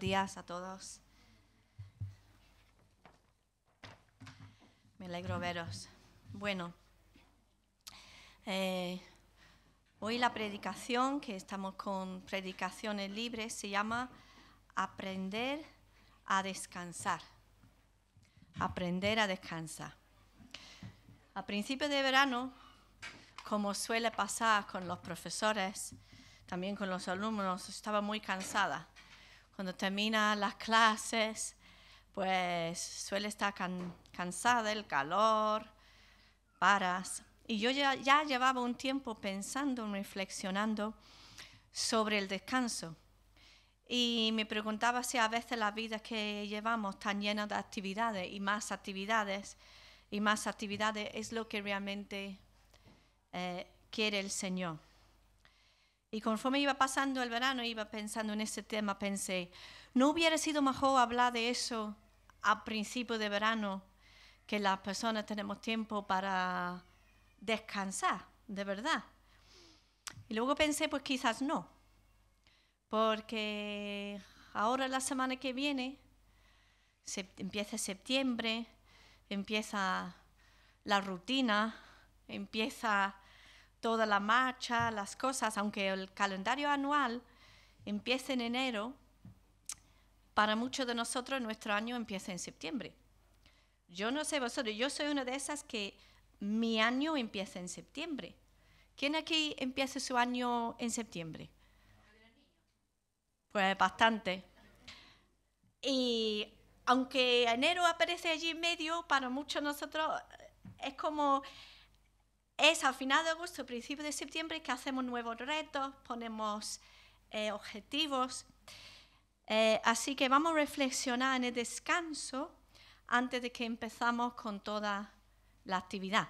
días a todos. Me alegro veros. Bueno, hoy la predicación, que estamos con predicaciones libres, se llama Aprender a descansar. Aprender a descansar. A principios de verano, como suele pasar con los profesores, también con los alumnos, estaba muy cansada. Cuando terminan las clases, pues suele estar cansada, el calor, paras. Y yo ya llevaba un tiempo pensando, reflexionando sobre el descanso. Y me preguntaba si a veces la vida que llevamos tan llena de actividades y más actividades es lo que realmente quiere el Señor. Y conforme iba pasando el verano, iba pensando en ese tema, pensé, ¿no hubiera sido mejor hablar de eso a principio de verano, que las personas tenemos tiempo para descansar, de verdad? Y luego pensé, pues quizás no, porque ahora la semana que viene empieza septiembre, empieza la rutina, empieza toda la marcha, las cosas, aunque el calendario anual empieza en enero, para muchos de nosotros nuestro año empieza en septiembre. Yo no sé vosotros, yo soy una de esas que mi año empieza en septiembre. ¿Quién aquí empieza su año en septiembre? Pues bastante. Y aunque enero aparece allí en medio, para muchos de nosotros es como... Es al final de agosto, principio de septiembre, que hacemos nuevos retos, ponemos objetivos. Así que vamos a reflexionar en el descanso antes de que empezamos con toda la actividad.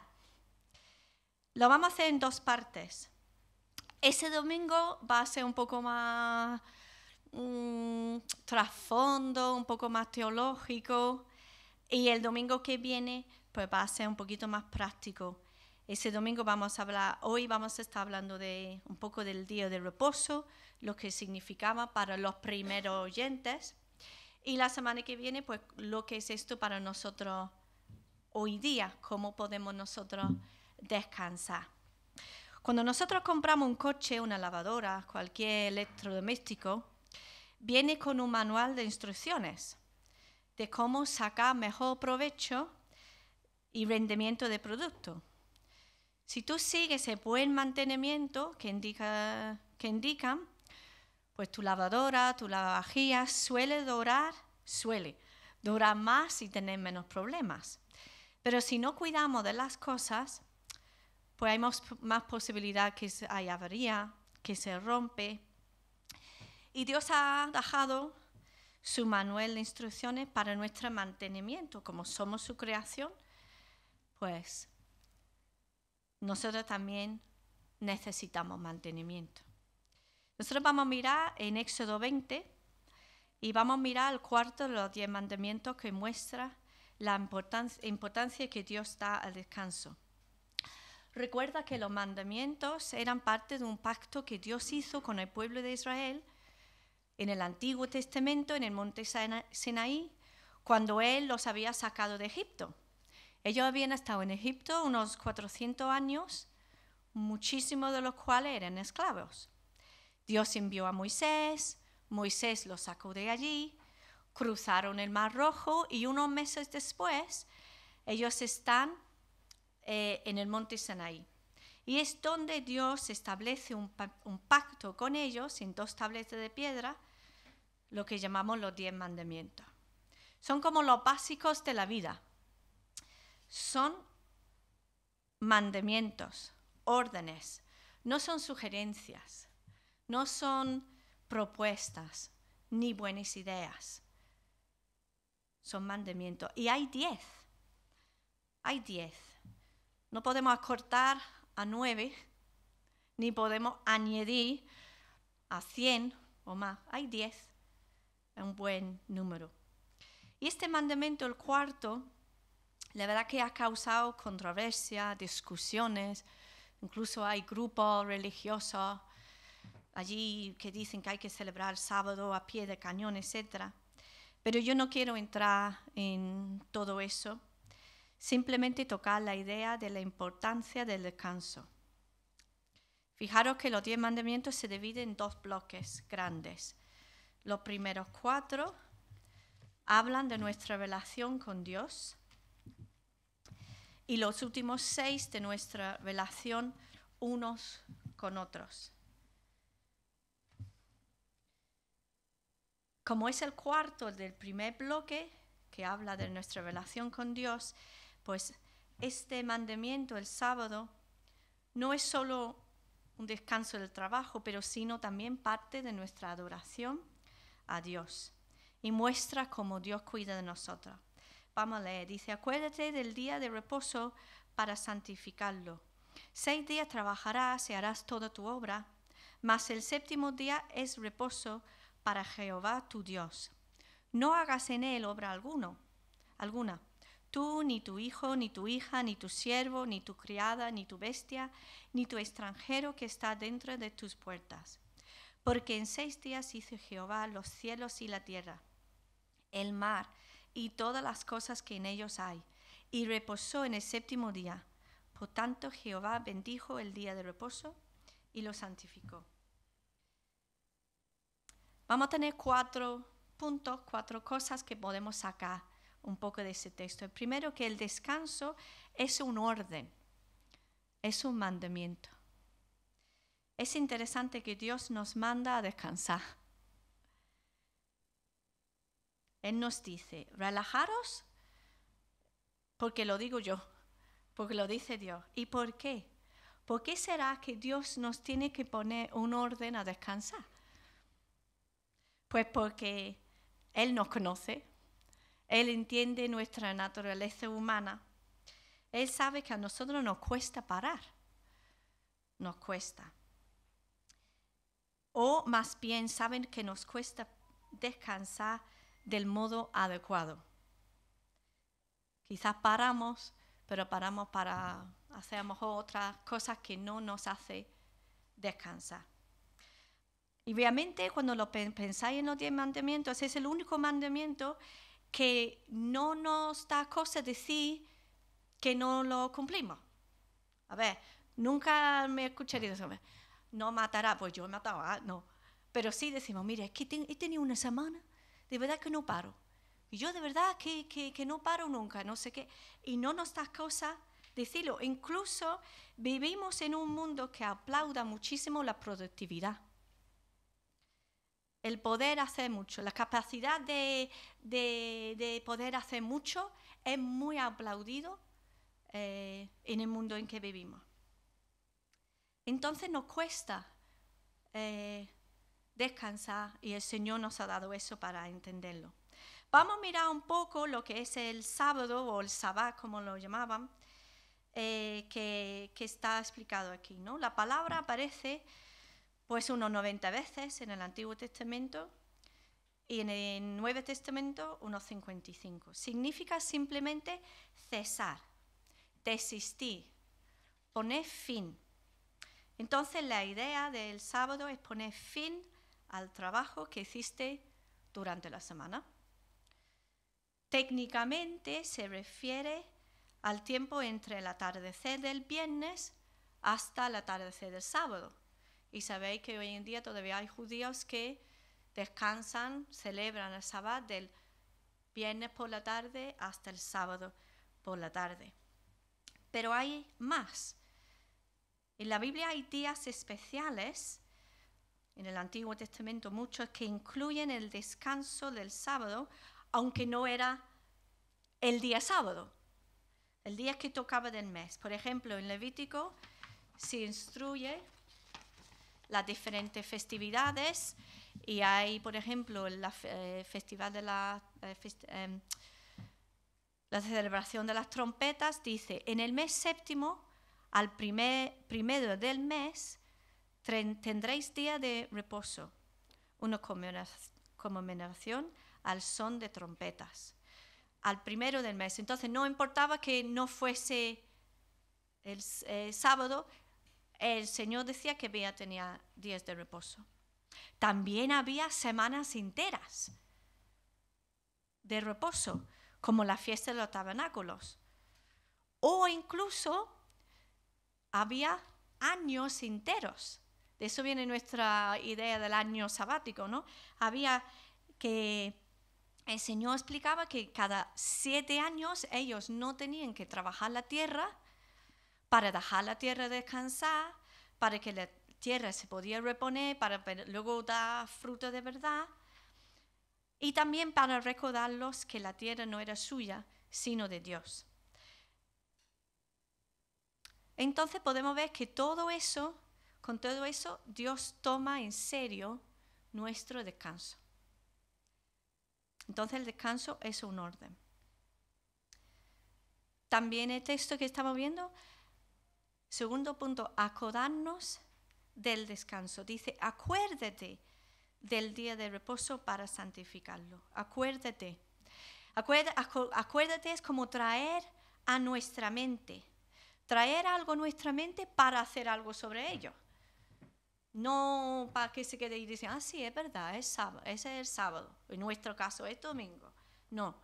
Lo vamos a hacer en dos partes. Ese domingo va a ser un poco más trasfondo, un poco más teológico, y el domingo que viene pues va a ser un poquito más práctico. Ese domingo hoy vamos a estar hablando de un poco del día de reposo, lo que significaba para los primeros oyentes, y la semana que viene, pues lo que es esto para nosotros hoy día, cómo podemos nosotros descansar. Cuando nosotros compramos un coche, una lavadora, cualquier electrodoméstico, viene con un manual de instrucciones de cómo sacar mejor provecho y rendimiento del producto. Si tú sigues el buen mantenimiento que indican, pues tu lavadora, tu lavavajillas suele durar más y tener menos problemas. Pero si no cuidamos de las cosas, pues hay más posibilidad que haya avería, que se rompe. Y Dios ha dejado su manual de instrucciones para nuestro mantenimiento. Como somos su creación, pues nosotros también necesitamos mantenimiento. Nosotros vamos a mirar en Éxodo 20 y vamos a mirar el cuarto de los 10 mandamientos que muestra la importancia que Dios da al descanso. Recuerda que los mandamientos eran parte de un pacto que Dios hizo con el pueblo de Israel en el Antiguo Testamento, en el monte Sinaí, cuando Él los había sacado de Egipto. Ellos habían estado en Egipto unos 400 años, muchísimos de los cuales eran esclavos. Dios envió a Moisés los sacó de allí, cruzaron el Mar Rojo y unos meses después ellos están en el monte Sinaí. Y es donde Dios establece un pacto con ellos en 2 tabletas de piedra, lo que llamamos los 10 mandamientos. Son como los básicos de la vida. Son mandamientos, órdenes, no son sugerencias, no son propuestas, ni buenas ideas. Son mandamientos. Y hay 10. Hay 10. No podemos acortar a 9, ni podemos añadir a 100 o más. Hay 10. Es un buen número. Y este mandamiento, el cuarto, la verdad que ha causado controversia, discusiones, incluso hay grupos religiosos allí que dicen que hay que celebrar el sábado a pie de cañón, etc. Pero yo no quiero entrar en todo eso, simplemente tocar la idea de la importancia del descanso. Fijaros que los 10 mandamientos se dividen en 2 bloques grandes. Los primeros 4 hablan de nuestra relación con Dios y los últimos 6 de nuestra relación unos con otros. Como es el cuarto del primer bloque, que habla de nuestra relación con Dios, pues este mandamiento, el sábado, no es solo un descanso del trabajo, pero sino también parte de nuestra adoración a Dios y muestra cómo Dios cuida de nosotros. Vamos a leer, dice, acuérdate del día de reposo para santificarlo. 6 días trabajarás y harás toda tu obra, mas el 7º día es reposo para Jehová tu Dios. No hagas en él obra alguna. Tú, ni tu hijo, ni tu hija, ni tu siervo, ni tu criada, ni tu bestia, ni tu extranjero que está dentro de tus puertas. Porque en 6 días hizo Jehová los cielos y la tierra, el mar y todas las cosas que en ellos hay, y reposó en el 7º día. Por tanto, Jehová bendijo el día de reposo y lo santificó. Vamos a tener 4 puntos, 4 cosas que podemos sacar un poco de ese texto. El primero, que el descanso es un orden, es un mandamiento. Es interesante que Dios nos manda a descansar. Él nos dice, relajaros, porque lo digo yo, porque lo dice Dios. ¿Y por qué? ¿Por qué será que Dios nos tiene que poner un orden a descansar? Pues porque Él nos conoce, Él entiende nuestra naturaleza humana, Él sabe que a nosotros nos cuesta parar, nos cuesta. O más bien saben que nos cuesta descansar del modo adecuado. Quizás paramos, pero paramos para hacer a lo mejor otras cosas que no nos hace descansar. Y obviamente cuando lo pensáis en los 10 mandamientos, es el único mandamiento que no nos da cosa decir que no lo cumplimos. A ver, nunca me escucharía eso. No matará, pues yo he matado, no. Pero sí decimos, mire, es que he tenido una semana, de verdad que no paro. Y yo de verdad que no paro nunca, no sé qué. Y no nos da cosa decirlo. Incluso vivimos en un mundo que aplauda muchísimo la productividad. El poder hacer mucho, la capacidad de poder hacer mucho es muy aplaudido en el mundo en que vivimos. Entonces nos cuesta descansar y el Señor nos ha dado eso para entenderlo. Vamos a mirar un poco lo que es el sábado o el sabbat, como lo llamaban, que está explicado aquí, ¿no? La palabra aparece pues unos 90 veces en el Antiguo Testamento y en el Nuevo Testamento unos 55. Significa simplemente cesar, desistir, poner fin. Entonces la idea del sábado es poner fin al trabajo que hiciste durante la semana. Técnicamente se refiere al tiempo entre el atardecer del viernes hasta el atardecer del sábado. Y sabéis que hoy en día todavía hay judíos que descansan, celebran el sábado del viernes por la tarde hasta el sábado por la tarde. Pero hay más. En la Biblia hay días especiales, en el Antiguo Testamento muchos, que incluyen el descanso del sábado, aunque no era el día sábado, el día que tocaba del mes. Por ejemplo, en Levítico se instruye las diferentes festividades y hay, por ejemplo, el festival de la celebración de las trompetas, dice, en el mes séptimo, al primero del mes, tendréis día de reposo, una conmemoración al son de trompetas. Al primero del mes. Entonces no importaba que no fuese el sábado, el Señor decía que tenía días de reposo. También había semanas enteras de reposo, como la fiesta de los tabernáculos. O incluso había años enteros. De eso viene nuestra idea del año sabático, ¿no? Había que el Señor explicaba que cada 7 años ellos no tenían que trabajar la tierra para dejar la tierra descansar, para que la tierra se podía reponer, para luego dar fruto de verdad. Y también para recordarlos que la tierra no era suya, sino de Dios. Entonces podemos ver que con todo eso, Dios toma en serio nuestro descanso. Entonces el descanso es un orden. También el texto que estamos viendo, segundo punto, acordarnos del descanso. Dice, acuérdate del día de reposo para santificarlo. Acuérdate. Acuérdate es como traer a nuestra mente. Traer algo a nuestra mente para hacer algo sobre ello. No para que se quede y diga, sí, es verdad, es sábado, ese es el sábado. En nuestro caso es domingo. No,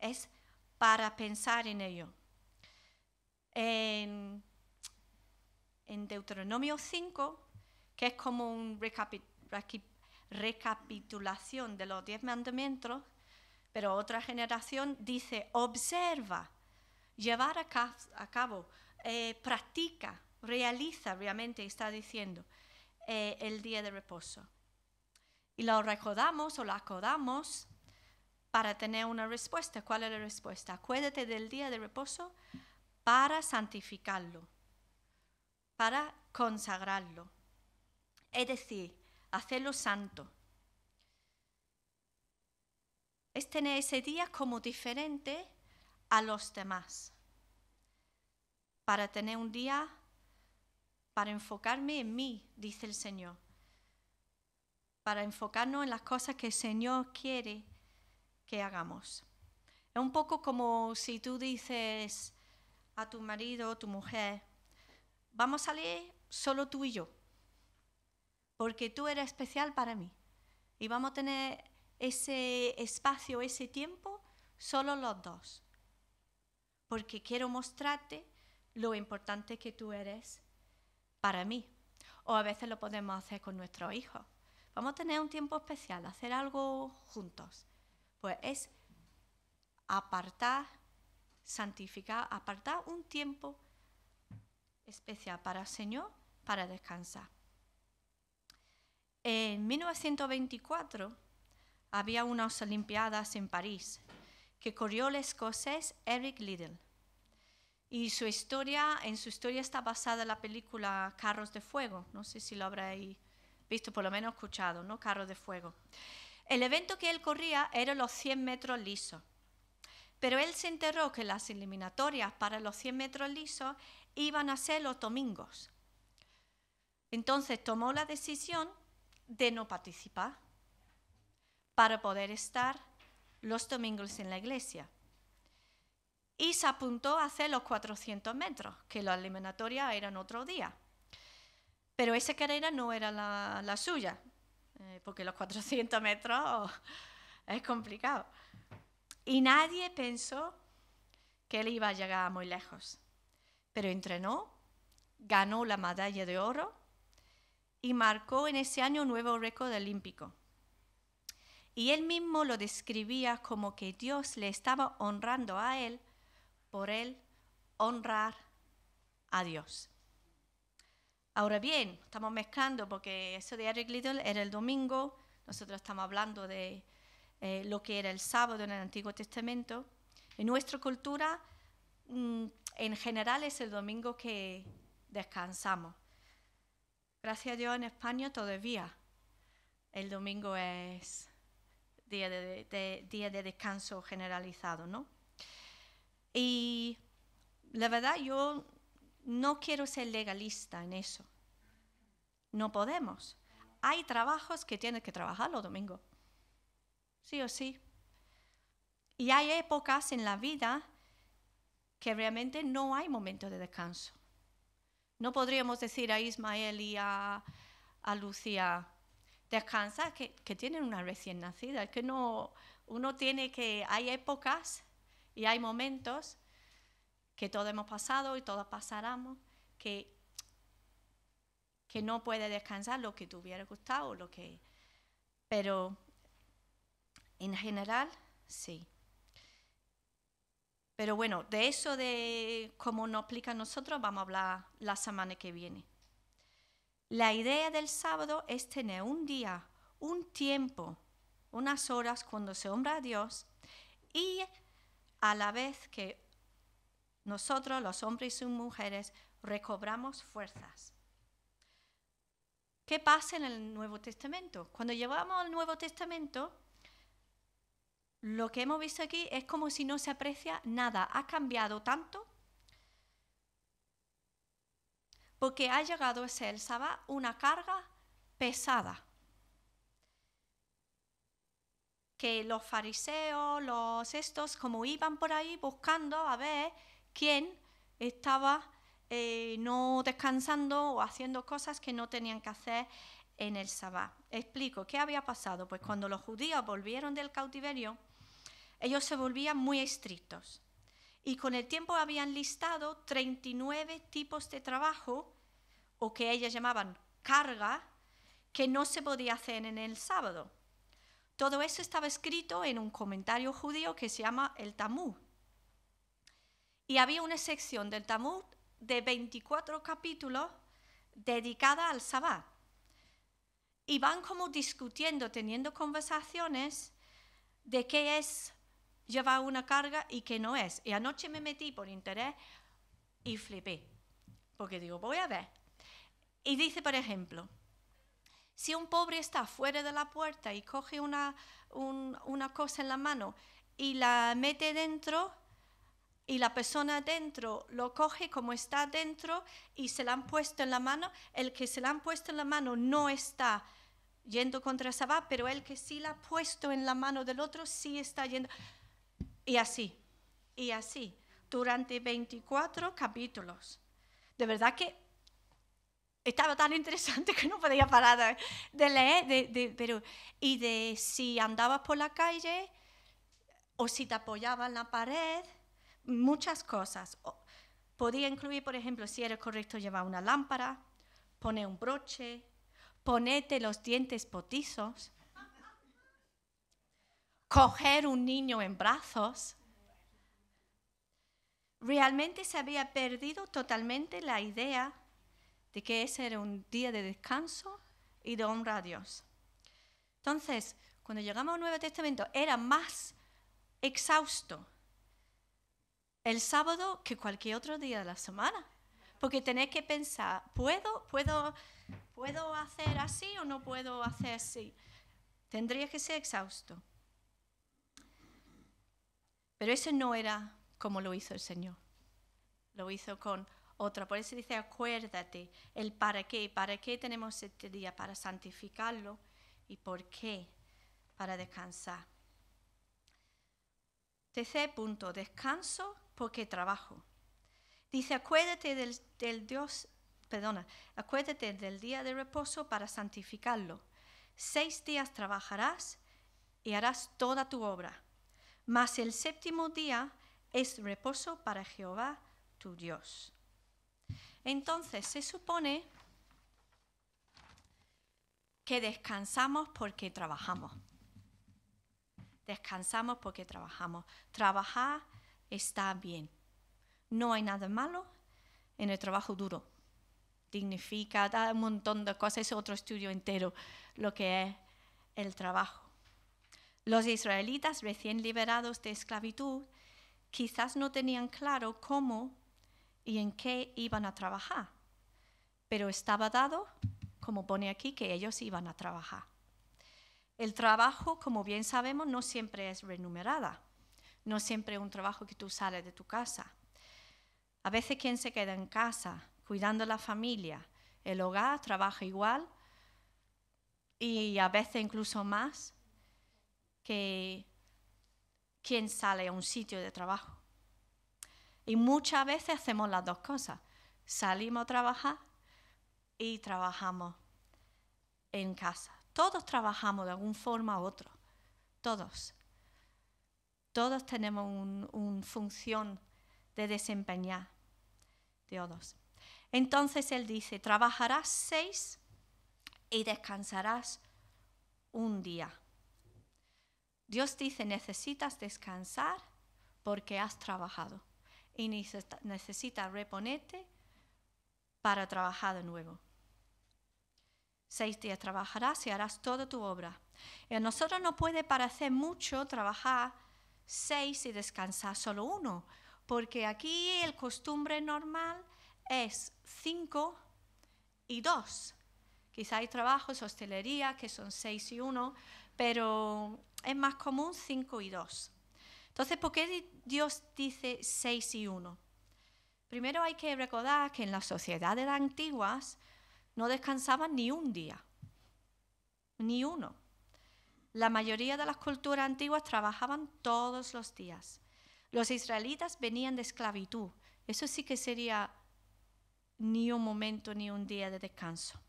es para pensar en ello. En Deuteronomio 5, que es como una recapitulación de los 10 mandamientos, pero otra generación dice, observa, llevar a cabo, practica, realiza, realmente está diciendo, el día de reposo. Y lo recordamos o lo acordamos para tener una respuesta. ¿Cuál es la respuesta? Acuérdate del día de reposo para santificarlo, para consagrarlo. Es decir, hacerlo santo. Es tener ese día como diferente a los demás. Para tener un día para enfocarme en mí, dice el Señor. Para enfocarnos en las cosas que el Señor quiere que hagamos. Es un poco como si tú dices a tu marido o tu mujer, vamos a salir solo tú y yo, porque tú eres especial para mí. Y vamos a tener ese espacio, ese tiempo, solo los dos. Porque quiero mostrarte lo importante que tú eres para mí. O a veces lo podemos hacer con nuestros hijos. Vamos a tener un tiempo especial, hacer algo juntos. Pues es apartar, santificar, apartar un tiempo especial para el Señor, para descansar. En 1924 había unas Olimpiadas en París que corrió el escocés Eric Liddell. Y en su historia está basada en la película Carros de Fuego. No sé si lo habréis visto, por lo menos escuchado, ¿no? Carros de Fuego. El evento que él corría era los 100 metros lisos. Pero él se enteró que las eliminatorias para los 100 metros lisos iban a ser los domingos. Entonces tomó la decisión de no participar para poder estar los domingos en la iglesia. Y se apuntó a hacer los 400 metros, que las eliminatorias eran otro día. Pero esa carrera no era la suya, porque los 400 metros es complicado. Y nadie pensó que él iba a llegar muy lejos. Pero entrenó, ganó la medalla de oro y marcó en ese año un nuevo récord olímpico. Y él mismo lo describía como que Dios le estaba honrando a él por él honrar a Dios. Ahora bien, estamos mezclando porque eso de Eric Liddell era el domingo, nosotros estamos hablando de lo que era el sábado en el Antiguo Testamento. En nuestra cultura, en general, es el domingo que descansamos. Gracias a Dios en España todavía el domingo es día de descanso generalizado, ¿no? Y la verdad yo no quiero ser legalista en eso. No podemos. Hay trabajos que tienes que trabajar los domingos. Sí o sí. Y hay épocas en la vida que realmente no hay momentos de descanso. No podríamos decir a Ismael y a Lucía, descansa, que tienen una recién nacida. Es que no, uno tiene que, hay épocas y hay momentos que todos hemos pasado y todos pasaremos, que no puede descansar lo que te hubiera gustado, pero en general sí. Pero bueno, de eso de cómo nos explica a nosotros vamos a hablar la semana que viene. La idea del sábado es tener un día, un tiempo, unas horas cuando se honra a Dios y a la vez que nosotros, los hombres y mujeres, recobramos fuerzas. ¿Qué pasa en el Nuevo Testamento? Cuando llevamos al Nuevo Testamento, lo que hemos visto aquí es como si no se aprecia nada. Ha cambiado tanto porque ha llegado a ser el sábado una carga pesada. Que los fariseos, como iban por ahí buscando a ver quién estaba no descansando o haciendo cosas que no tenían que hacer en el sábado. Explico, ¿qué había pasado? Pues cuando los judíos volvieron del cautiverio, ellos se volvían muy estrictos. Y con el tiempo habían listado 39 tipos de trabajo, o que ellos llamaban carga, que no se podía hacer en el sábado. Todo eso estaba escrito en un comentario judío que se llama el Talmud. Y había una sección del Talmud de 24 capítulos dedicada al sábado. Y van como discutiendo, teniendo conversaciones de qué es llevar una carga y qué no es. Y anoche me metí por interés y flipé. Porque digo, voy a ver. Y dice, por ejemplo, si un pobre está fuera de la puerta y coge una cosa en la mano y la mete dentro, y la persona dentro lo coge como está dentro y se la han puesto en la mano, el que se la han puesto en la mano no está yendo contra el sábado, pero el que sí la ha puesto en la mano del otro sí está yendo. Y así, durante 24 capítulos. De verdad que estaba tan interesante que no podía parar de leer, y de si andabas por la calle o si te apoyabas en la pared, muchas cosas. Podía incluir, por ejemplo, si era correcto llevar una lámpara, poner un broche, ponerte los dientes postizos, coger un niño en brazos. Realmente se había perdido totalmente la idea de que ese era un día de descanso y de honra a Dios. Entonces, cuando llegamos al Nuevo Testamento, era más exhausto el sábado que cualquier otro día de la semana. Porque tenés que pensar, ¿puedo hacer así o no puedo hacer así? Tendría que ser exhausto. Pero eso no era como lo hizo el Señor. Lo hizo con otra. Por eso dice, acuérdate, el para qué tenemos este día, para santificarlo y por qué, para descansar. Tercer punto, descanso porque trabajo. Dice, acuérdate acuérdate del día de reposo para santificarlo. 6 días trabajarás y harás toda tu obra. Mas el séptimo día es reposo para Jehová tu Dios. Entonces se supone que descansamos porque trabajamos. Descansamos porque trabajamos. Trabajar está bien. No hay nada malo en el trabajo duro. Dignifica, da un montón de cosas. Es otro estudio entero lo que es el trabajo. Los israelitas recién liberados de esclavitud quizás no tenían claro cómo y en qué iban a trabajar, pero estaba dado, como pone aquí, que ellos iban a trabajar. El trabajo, como bien sabemos, no siempre es remunerada, no siempre es un trabajo que tú sales de tu casa. A veces quien se queda en casa cuidando a la familia, el hogar, trabaja igual y a veces incluso más que quien sale a un sitio de trabajo. Y muchas veces hacemos las dos cosas. salimos a trabajar y trabajamos en casa. Todos trabajamos de alguna forma u otra. Todos. Todos tenemos una función de desempeñar. Todos. Entonces Él dice, trabajarás 6 y descansarás un día. Dios dice, necesitas descansar porque has trabajado y necesitas reponerte para trabajar de nuevo. 6 días trabajarás y harás toda tu obra. Y a nosotros no puede parecer mucho trabajar 6 y descansar solo 1, porque aquí el costumbre normal es 5 y 2. Quizá hay trabajos, hostelería, que son 6 y 1, pero es más común 5 y 2. Entonces, ¿por qué Dios dice 6 y 1? Primero hay que recordar que en las sociedades antiguas no descansaban ni un día, ni uno. La mayoría de las culturas antiguas trabajaban todos los días. Los israelitas venían de esclavitud. Eso sí que sería ni un momento, ni un día de descanso.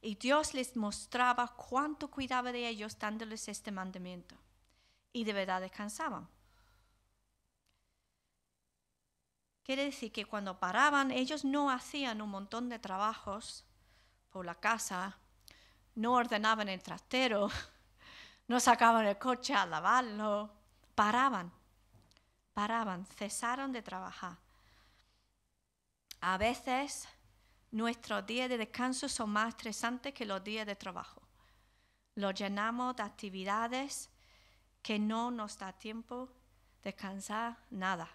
Y Dios les mostraba cuánto cuidaba de ellos dándoles este mandamiento. Y de verdad descansaban. Quiere decir que cuando paraban, ellos no hacían un montón de trabajos por la casa, no ordenaban el trastero, no sacaban el coche a lavarlo, paraban, cesaron de trabajar. A veces nuestros días de descanso son más estresantes que los días de trabajo. Los llenamos de actividades que no nos da tiempo de descansar nada.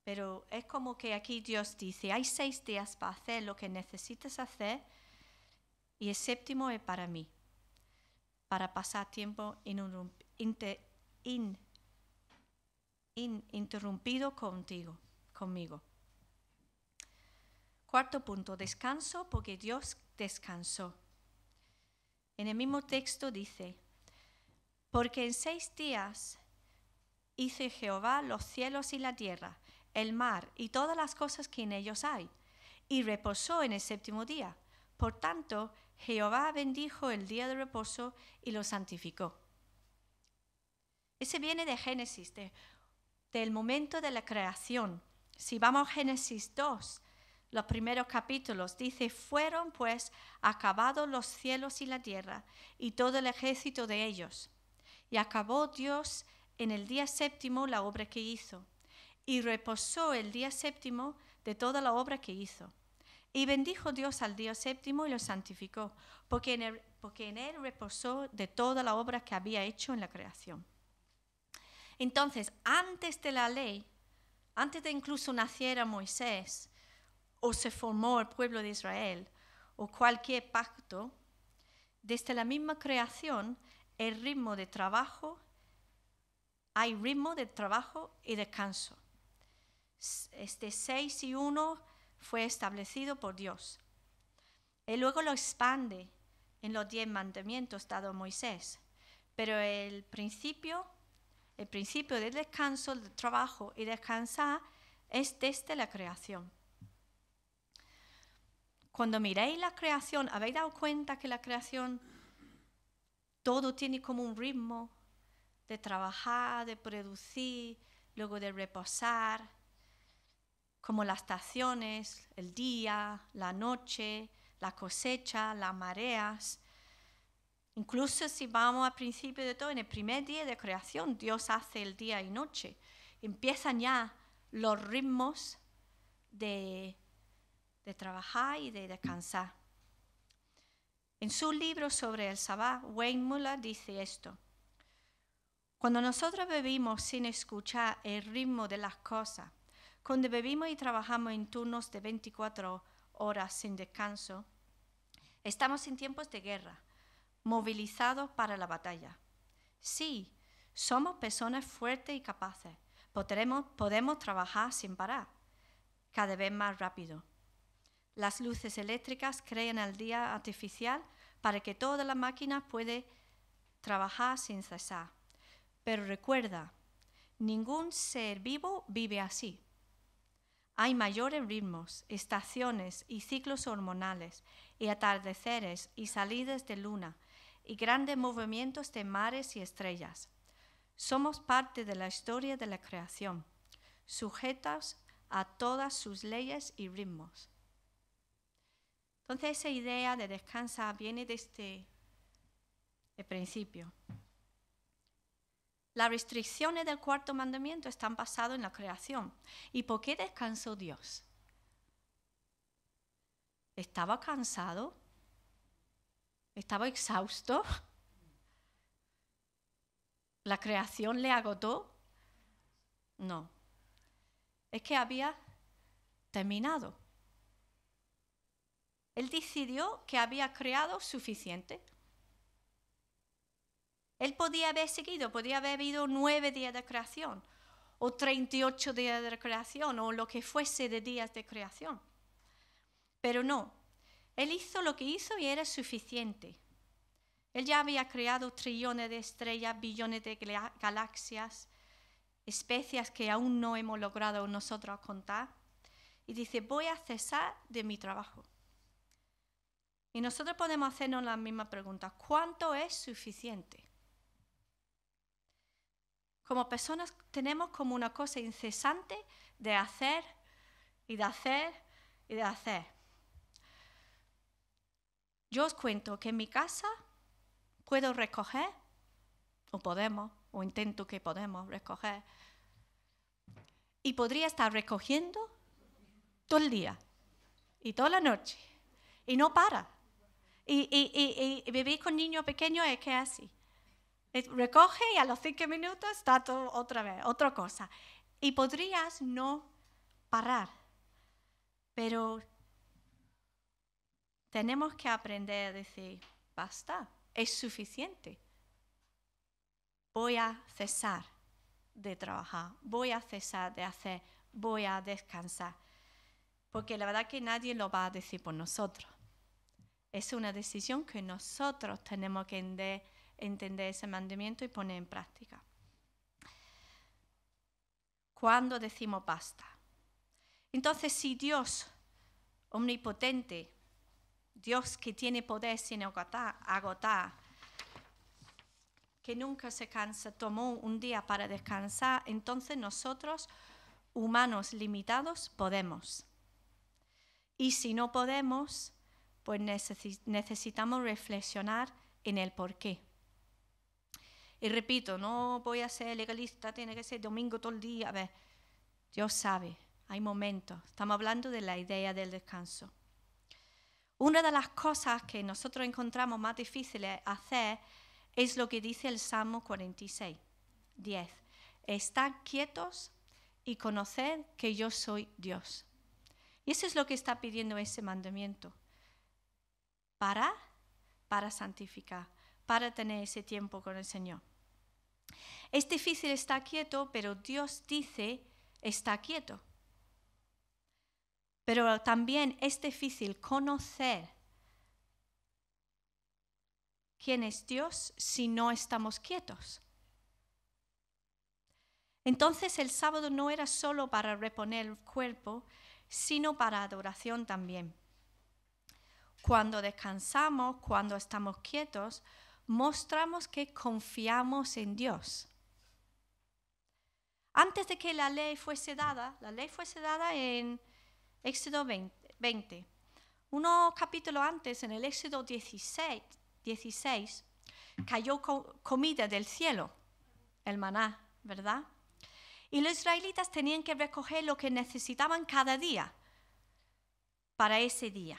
Pero es como que aquí Dios dice, hay 6 días para hacer lo que necesitas hacer y el 7º es para mí, para pasar tiempo ininterrumpido conmigo. 4º punto, descanso porque Dios descansó. En el mismo texto dice, porque en 6 días hizo Jehová los cielos y la tierra, el mar y todas las cosas que en ellos hay, y reposó en el 7º día. Por tanto, Jehová bendijo el día de reposo y lo santificó. Ese viene de Génesis, del momento de la creación. Si vamos a Génesis 2, los primeros capítulos, dice, fueron pues acabados los cielos y la tierra y todo el ejército de ellos. Y acabó Dios en el día 7º la obra que hizo. Y reposó el día 7º de toda la obra que hizo. Y bendijo Dios al día 7º y lo santificó, porque en él reposó de toda la obra que había hecho en la creación. Entonces, antes de la ley, antes de incluso naciera Moisés, o se formó el pueblo de Israel, o cualquier pacto, desde la misma creación, hay ritmo de trabajo y descanso. Este 6 y 1 fue establecido por Dios. Él luego lo expande en los 10 mandamientos dados a Moisés. Pero el principio del descanso, del trabajo y descansar es desde la creación. Cuando miréis la creación, ¿habéis dado cuenta que la creación todo tiene como un ritmo de trabajar, de producir, luego de reposar? Como las estaciones, el día, la noche, la cosecha, las mareas. Incluso si vamos al principio de todo, en el primer día de creación, Dios hace el día y noche. Empiezan ya los ritmos de trabajar y de descansar. En su libro sobre el Sabbat, Wayne Muller dice esto. Cuando nosotros vivimos sin escuchar el ritmo de las cosas, cuando vivimos y trabajamos en turnos de 24 horas sin descanso, estamos en tiempos de guerra, movilizados para la batalla. Sí, somos personas fuertes y capaces. Podemos trabajar sin parar, cada vez más rápido. Las luces eléctricas crean el día artificial para que toda la máquina pueda trabajar sin cesar. Pero recuerda, Ningún ser vivo vive así. Hay mayores ritmos, estaciones y ciclos hormonales, y atardeceres y salidas de luna, y grandes movimientos de mares y estrellas. Somos parte de la historia de la creación, sujetas a todas sus leyes y ritmos. Entonces esa idea de descansar viene desde el principio. Las restricciones del cuarto mandamiento están basadas en la creación. ¿Y por qué descansó Dios? ¿Estaba cansado? ¿Estaba exhausto? ¿La creación le agotó? No. Es que había terminado. Él decidió que había creado suficiente. Él podía haber seguido, podía haber habido 9 días de creación, o 38 días de creación, o lo que fuese de días de creación. Pero no, Él hizo lo que hizo y era suficiente. Él ya había creado trillones de estrellas, billones de galaxias, especies que aún no hemos logrado nosotros contar. Y dice, voy a cesar de mi trabajo. Y nosotros podemos hacernos la misma pregunta, ¿cuánto es suficiente? Como personas tenemos como una cosa incesante de hacer y de hacer y de hacer. Yo os cuento que en mi casa puedo recoger, o podemos, o intento que podemos recoger, y podría estar recogiendo todo el día y toda la noche, y no para. Y vivir con niños pequeños es que es así. Recoge y a los 5 minutos está todo otra vez, otra cosa. Y podrías no parar, pero tenemos que aprender a decir, basta, es suficiente. Voy a cesar de trabajar, voy a cesar de hacer, voy a descansar. Porque la verdad que nadie lo va a decir por nosotros. Es una decisión que nosotros tenemos que entender ese mandamiento y poner en práctica. ¿Cuándo decimos basta? Entonces, si Dios omnipotente, Dios que tiene poder sin agotar, que nunca se cansa, tomó un día para descansar, entonces nosotros, humanos limitados, podemos. Y si no podemos, pues necesitamos reflexionar en el por qué. Y repito, no voy a ser legalista, tiene que ser domingo todo el día. A ver, Dios sabe, hay momentos. Estamos hablando de la idea del descanso. Una de las cosas que nosotros encontramos más difíciles hacer es lo que dice el Salmo 46, 10. Estad quietos y conoced que yo soy Dios. Y eso es lo que está pidiendo ese mandamiento. Parar para santificar, para tener ese tiempo con el Señor. Es difícil estar quieto, pero Dios dice, está quieto. Pero también es difícil conocer quién es Dios si no estamos quietos. Entonces el sábado no era solo para reponer el cuerpo, sino para adoración también. Cuando descansamos, cuando estamos quietos, mostramos que confiamos en Dios. Antes de que la ley fuese dada en Éxodo 20. Unos capítulos antes, en el Éxodo 16, cayó comida del cielo, el maná, ¿verdad? Y los israelitas tenían que recoger lo que necesitaban cada día para ese día,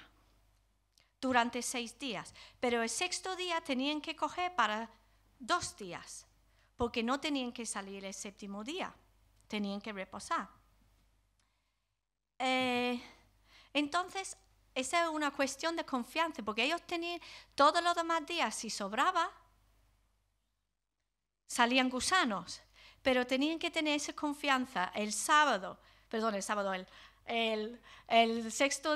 durante 6 días. Pero el 6º día tenían que coger para 2 días, porque no tenían que salir el 7º día, tenían que reposar. Entonces, esa es una cuestión de confianza, porque ellos tenían todos los demás días, si sobraba, salían gusanos, pero tenían que tener esa confianza el 6º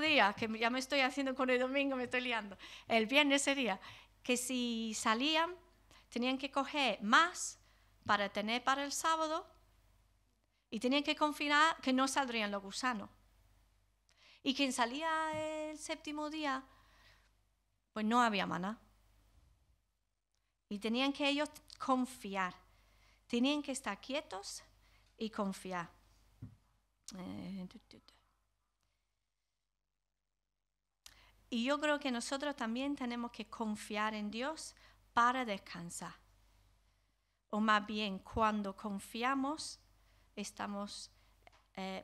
día, que ya me estoy haciendo con el domingo, me estoy liando, el viernes sería, que si salían, tenían que coger más para tener para el sábado, Y tenían que confiar que no saldrían los gusanos. Y quien salía el séptimo día, pues no había maná. Y tenían que ellos confiar. Tenían que estar quietos y confiar. Y yo creo que nosotros también tenemos que confiar en Dios para descansar. O más bien, cuando confiamos,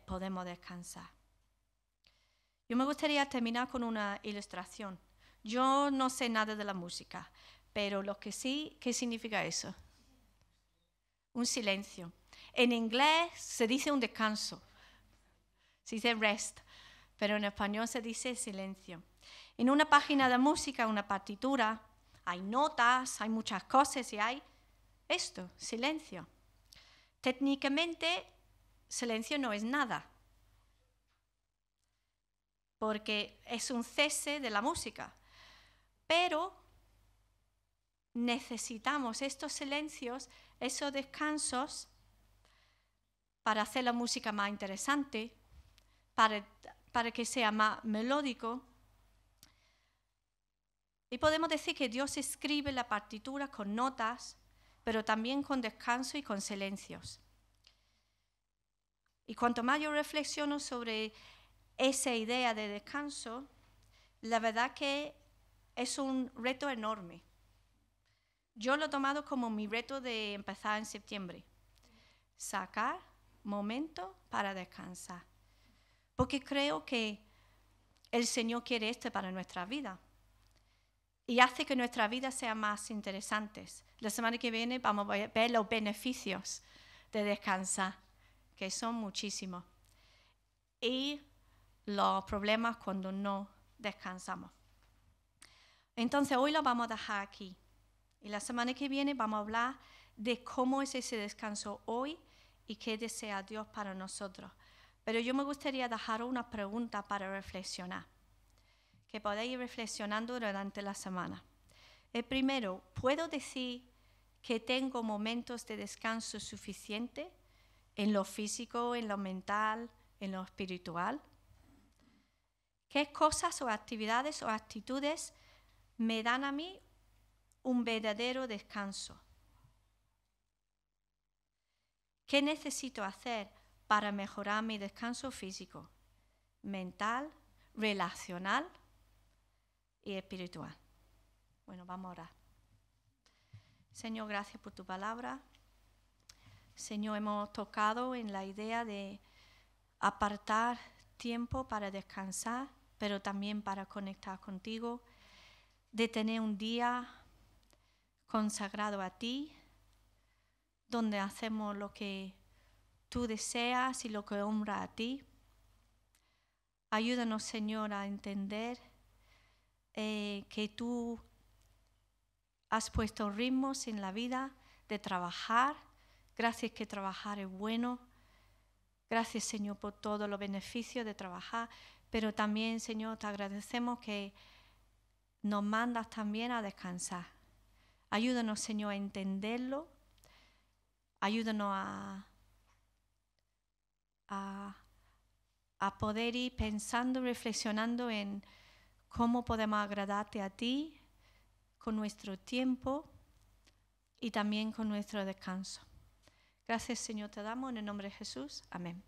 podemos descansar. Yo me gustaría terminar con una ilustración. Yo no sé nada de la música, pero lo que sí, ¿qué significa eso? Un silencio. En inglés se dice un descanso, se dice rest, pero en español se dice silencio. En una página de música, una partitura, hay notas, hay muchas cosas y hay esto, silencio. Técnicamente, silencio no es nada, porque es un cese de la música, pero necesitamos estos silencios, esos descansos, para hacer la música más interesante, para que sea más melódico. Y podemos decir que Dios escribe la partitura con notas, pero también con descanso y con silencios. Y cuanto más yo reflexiono sobre esa idea de descanso, la verdad que es un reto enorme. Yo lo he tomado como mi reto de empezar en septiembre. Sacar momento para descansar. Porque creo que el Señor quiere esto para nuestra vida. Y hace que nuestra vida sea más interesantes. La semana que viene vamos a ver los beneficios de descansar, que son muchísimos. Y los problemas cuando no descansamos. Entonces hoy lo vamos a dejar aquí. Y la semana que viene vamos a hablar de cómo es ese descanso hoy y qué desea Dios para nosotros. Pero yo me gustaría dejar una pregunta para reflexionar, que podáis ir reflexionando durante la semana. El primero, ¿puedo decir que tengo momentos de descanso suficiente en lo físico, en lo mental, en lo espiritual? ¿Qué cosas o actividades o actitudes me dan a mí un verdadero descanso? ¿Qué necesito hacer para mejorar mi descanso físico, mental, relacional y espiritual? Bueno, vamos a orar. Señor, gracias por tu palabra. Señor, hemos tocado en la idea de apartar tiempo para descansar, pero también para conectar contigo, de tener un día consagrado a ti, donde hacemos lo que tú deseas y lo que honra a ti. Ayúdanos, Señor, a entender que tú has puesto ritmos en la vida de trabajar. Gracias que trabajar es bueno. Gracias, Señor, por todos los beneficios de trabajar. Pero también, Señor, te agradecemos que nos mandas también a descansar. Ayúdanos, Señor, a entenderlo. Ayúdanos a poder ir pensando, reflexionando en cómo podemos agradarte a ti con nuestro tiempo y también con nuestro descanso. Gracias, Señor, te damos en el nombre de Jesús. Amén.